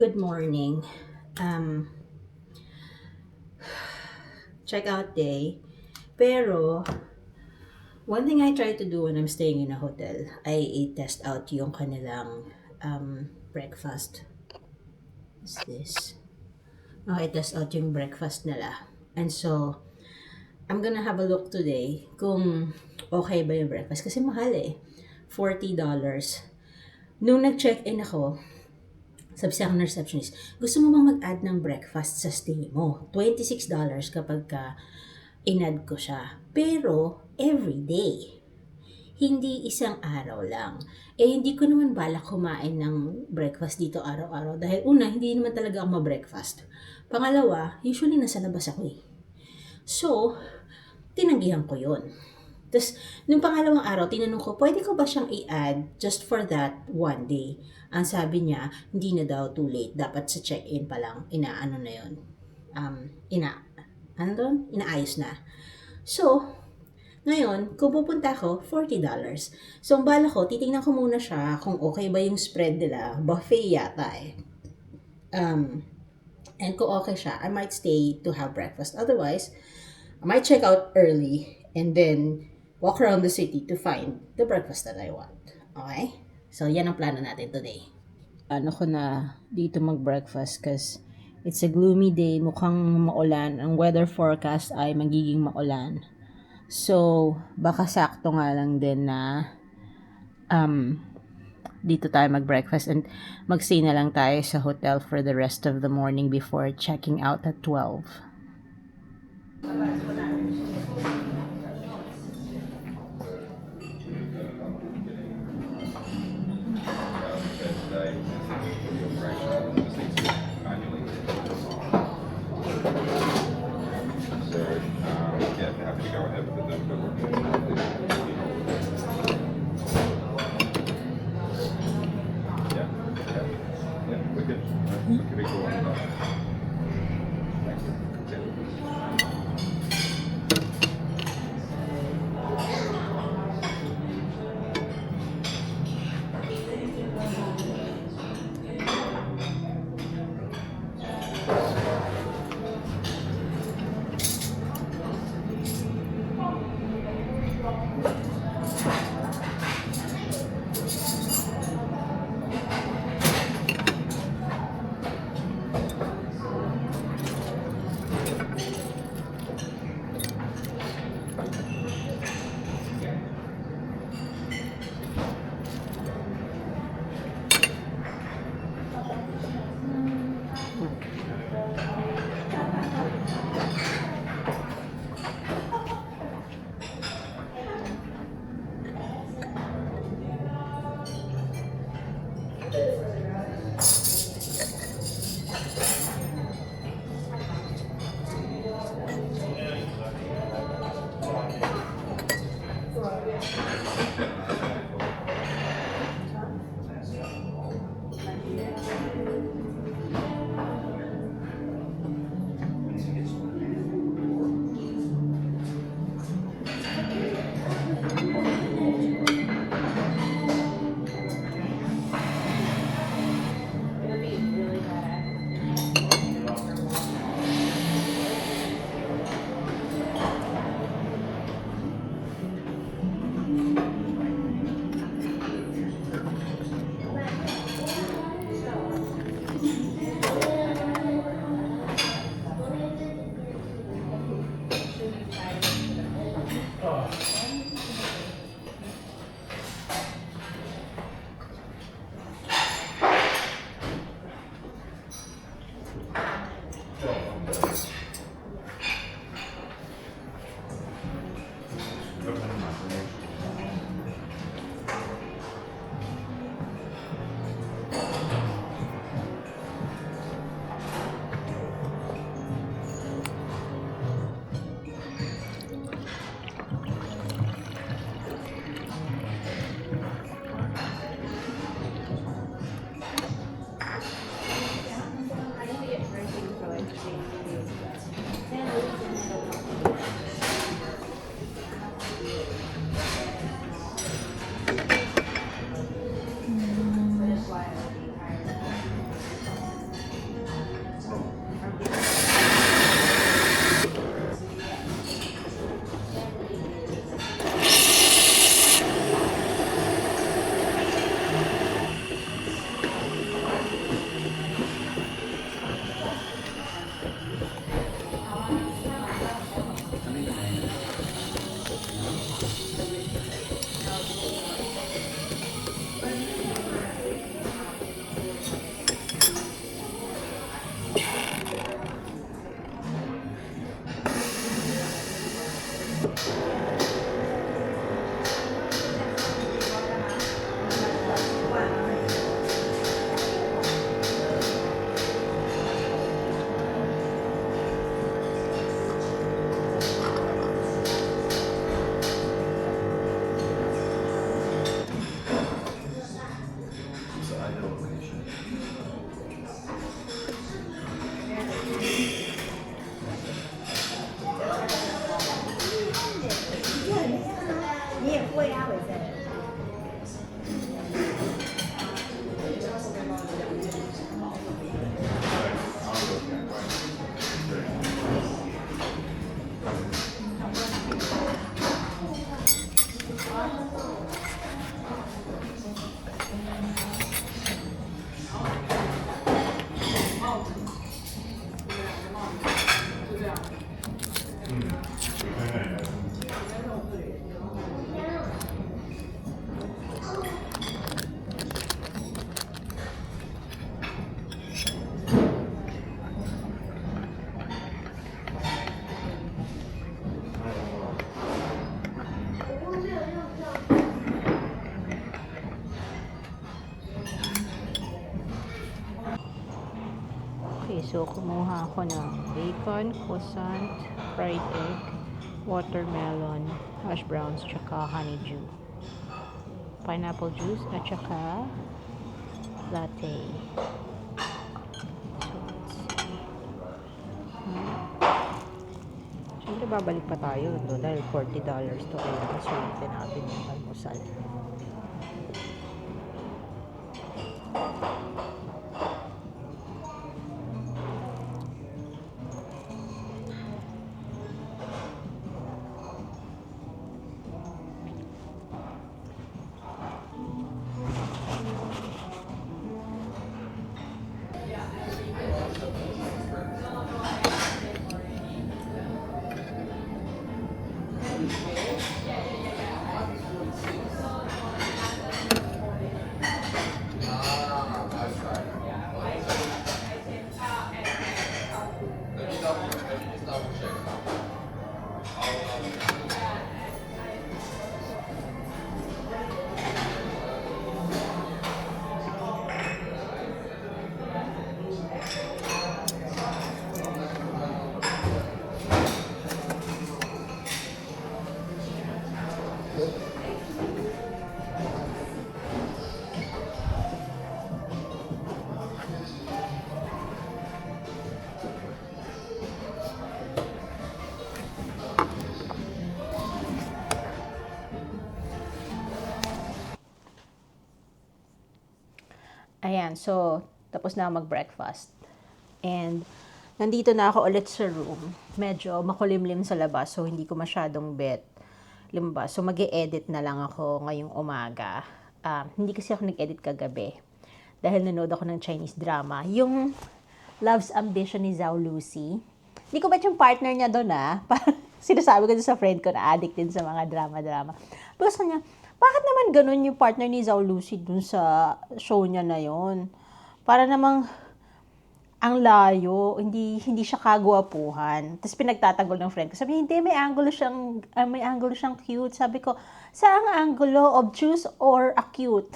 Good morning. Um, Check out day. Pero, one thing I try to do when I'm staying in a hotel, I test out yung kanilang breakfast. Is this? Oh, I test out yung breakfast nila. And so, I'm gonna have a look today kung okay ba yung breakfast. Kasi mahal eh. $40. Nung nag-check-in ako, sabi sa akin ng receptionist, gusto mo bang mag-add ng breakfast sa stay mo? $26 kapag ka inad ko siya. Pero, everyday. Hindi isang araw lang. Hindi ko naman balak kumain ng breakfast dito araw-araw. Dahil una, hindi naman talaga ako ma-breakfast. Pangalawa, usually nasa labas ako eh. So, tinanggihan ko yun. Tapos, nung pangalawang araw, tinanong ko, pwede ko ba siyang i-add just for that one day? Ang sabi niya, hindi na daw too late. Dapat sa check-in pa lang, inaano na yun. Um, ina, ano doon? Inaayos na. So, ngayon, kung pupunta ako, $40. So, ang bala ko, titingnan ko muna siya kung okay ba yung spread nila. Buffet yata eh. Um, and kung okay siya, I might stay to have breakfast. Otherwise, I might check out early and then walk around the city to find the breakfast that I want. Okay? So, yan ang plano natin today. Ano ko na dito mag-breakfast kasi it's a gloomy day. Mukhang maulan. Ang weather forecast ay magiging maulan. So, baka sakto nga lang din na um, dito tayo mag-breakfast and mag-stay na lang tayo sa hotel for the rest of the morning before checking out at 12. so kumuha ako ng bacon, croissant, fried egg, watermelon, hash browns, tsaka honeydew. Pineapple juice, at tsaka latte. So, let's see. Siyempre, babalik pa tayo to dahil $40 to, kaya sulitin natin yung almusal. Ayan, so, tapos na mag-breakfast. And, nandito na ako ulit sa room. Medyo makulimlim sa labas, so hindi ko masyadong bet limbas. So, mag-e-edit na lang ako ngayong umaga. Hindi kasi ako nag-edit kagabi. Dahil nanood ako ng Chinese drama. Yung Love's Ambition ni Zhao Lucy. Hindi ko bet yung partner niya doon, Sinasabi ko sa friend ko na addict din sa mga drama-drama. Pero sa kanya, bakit naman ganun yung partner ni Zhao Lucy dun sa show niya na yon? Para namang ang layo, hindi siya kagwapuhan. Tapos pinagtatanggol ng friend ko. Sabi, hindi, may angulo siyang cute. Sabi ko, saang angulo? Obtuse or acute?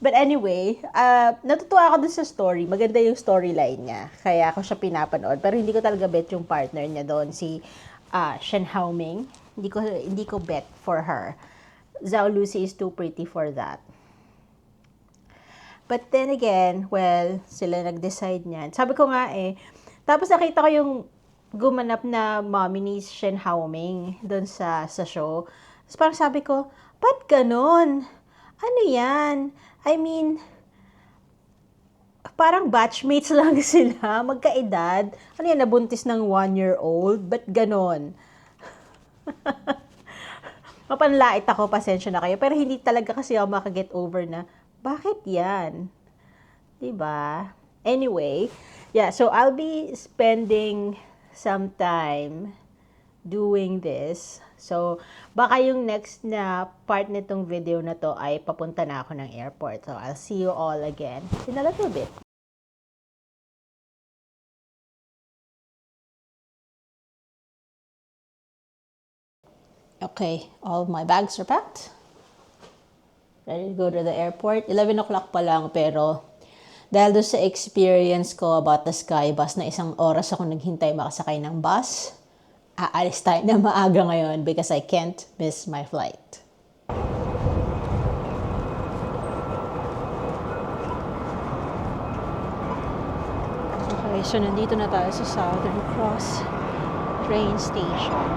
But anyway, natutuwa ako dun sa story. Maganda yung storyline niya. Kaya ako siya pinapanood. Pero hindi ko talaga bet yung partner niya doon, si Shen Haoming. Hindi ko bet for her. Zhao Lucy is too pretty for that. But then again, well, sila nag-decide niyan. Sabi ko nga tapos nakita ko yung gumanap na mommy ni Shen Haoming doon sa show. Tapos parang sabi ko, ba't ganon? Ano yan? I mean, parang batchmates lang sila, magkaedad. Ano yan, nabuntis ng 1-year-old? Ba't ganon? Mapanlait ako, pasensya na kayo. Pero hindi talaga kasi ako makaget over na, bakit yan? Diba? Anyway, yeah, so I'll be spending some time doing this. So, baka yung next na part nitong video na to ay papunta na ako ng airport. So, I'll see you all again in a little bit. Okay, all of my bags are packed. Ready to go to the airport. 11 o'clock pa lang, pero dahil doon sa experience ko about the Skybus na 1 oras ako naghintay makasakay ng bus, aalis tayo na maaga ngayon because I can't miss my flight. Okay, so nandito na tayo sa Southern Cross train station.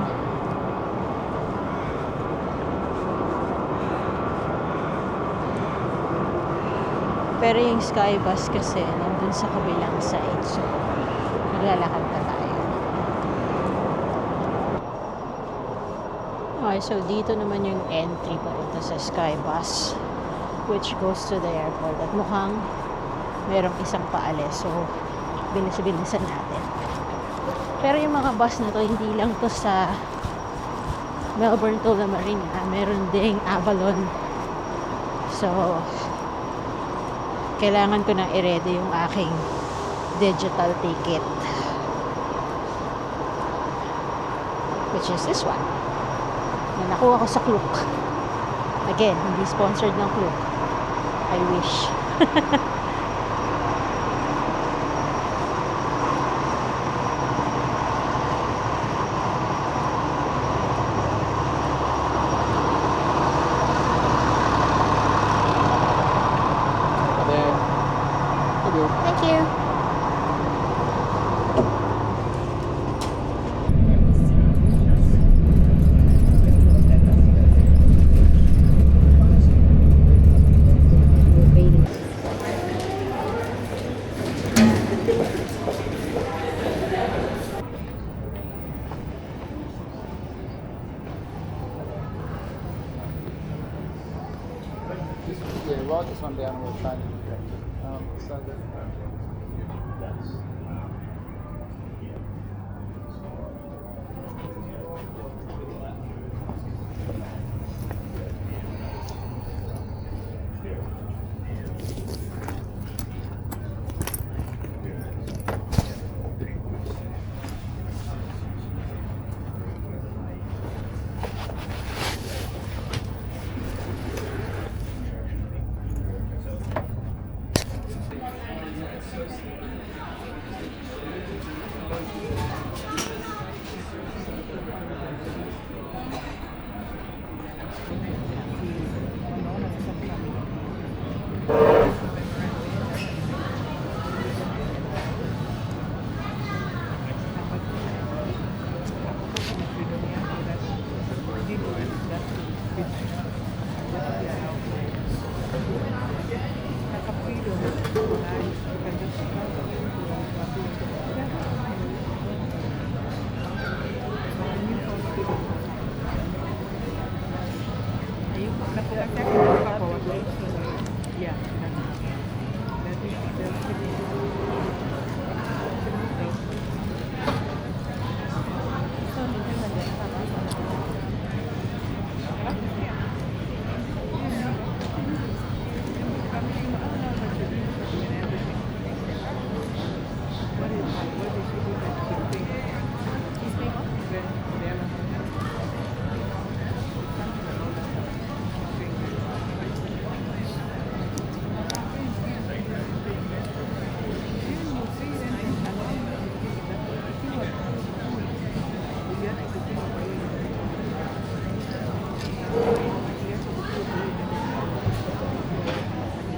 Pero yung Skybus kasi nandun sa kabilang side, so maglalakad na tayo. Okay, so dito naman yung entry papunta sa Skybus, which goes to the airport. At mukhang merong isang paalis, so bilis-bilisan natin. Pero yung mga bus na to, hindi lang to sa Melbourne to La Marina, meron ding Avalon. So, kailangan ko na i-ready yung aking digital ticket, which is this one na nakuha ko sa Klook. Again, hindi sponsored ng Klook, I wish. you. Thank you. Yeah, write this one down and we'll change it. So that that's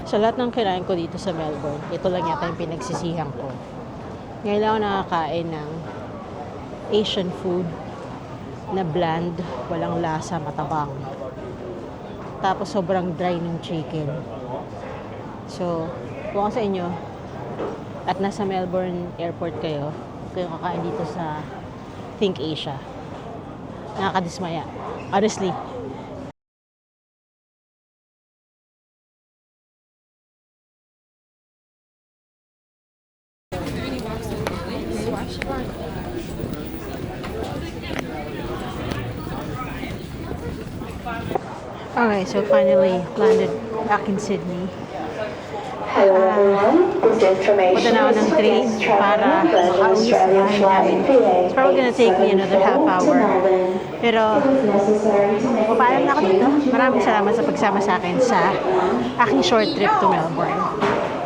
Sa lahat ng kinain ko dito sa Melbourne, ito lang yata yung pinagsisihan ko. Ngayon lang ako nakakain ng Asian food na bland, walang lasa, matabang. Tapos sobrang dry ng chicken. So, kung ako sa inyo, at nasa Melbourne Airport kayo kakain dito sa Think Asia. Nakakadismaya. Honestly, okay, so finally landed back in Sydney. Hello everyone, this Punta information na ako is ng for train guests para traveling with Virgin makauwi sa Australia bahay flight namin. PA It's probably gonna take me another half 874 to hour. Melbourne. Pero, It is necessary to make a papaalam na ako gate dito. change to Maraming the salamat sa pagsama sa akin sa aking short trip to Melbourne.